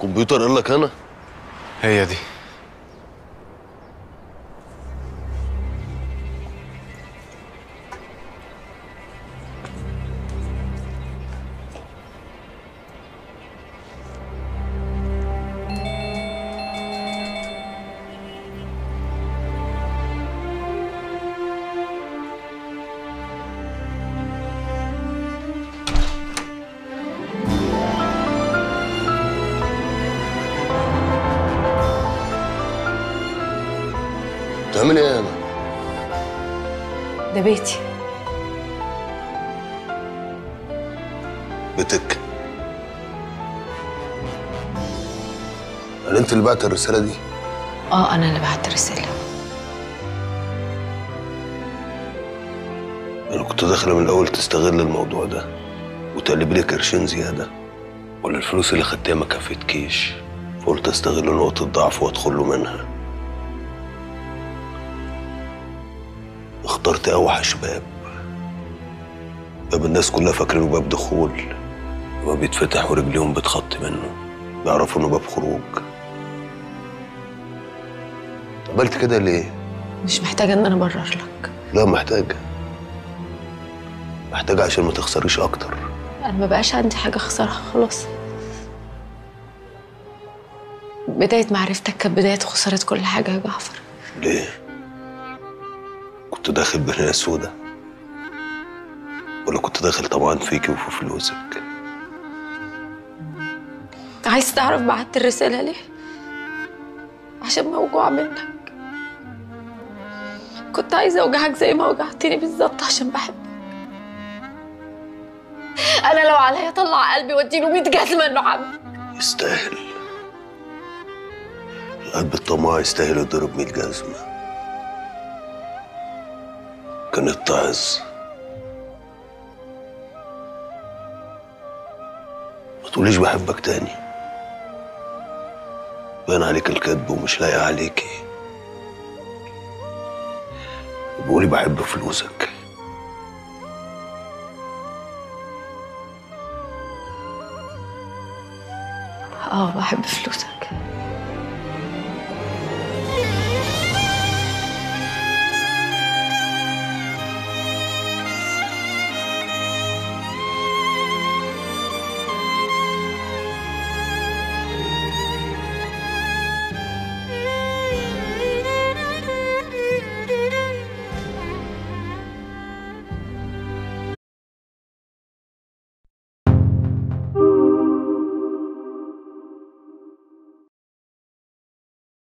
الكمبيوتر قال لك انا؟ هي دي. بتعمل ايه انا؟ ده بيتي. بيتك؟ هل انت اللي بعت الرساله دي؟ انا اللي بعت الرساله. انا كنت داخله من الاول تستغل الموضوع ده وتقلب لي قرشين زياده، ولا الفلوس اللي خدتها ما كفتكيش، فقلت استغل نقطه ضعف وادخل له منها. اخترت اوحش باب الناس كلها فاكرينه باب دخول، ما بيتفتح ورجليهم بتخط منه، بيعرفوا انه باب خروج. عملت كده ليه؟ مش محتاجه ان انا ابرر لك. لا محتاجه عشان ما تخسريش اكتر. انا ما بقاش عندي حاجه اخسرها خلاص. بدايه معرفتك كانت بدايه خساره كل حاجه يا جعفر. ليه؟ كنت داخل بنية سودا، ولا كنت داخل طبعا فيكي وفي فلوسك؟ عايز تعرف بعت الرساله ليه؟ عشان موجوعه منك. كنت عايزه اوجعك زي ما وجعتني بالظبط عشان بحبك. انا لو عليا اطلع قلبي واديله 100 جزمه انه عم. يستاهل. القلب الطماع يستاهل يضرب 100 جزمه. كان اتعظ. ما تقوليش بحبك تاني، باين عليك الكذب ومش لايق عليكي. بقولي بحب فلوسك. بحب فلوسك.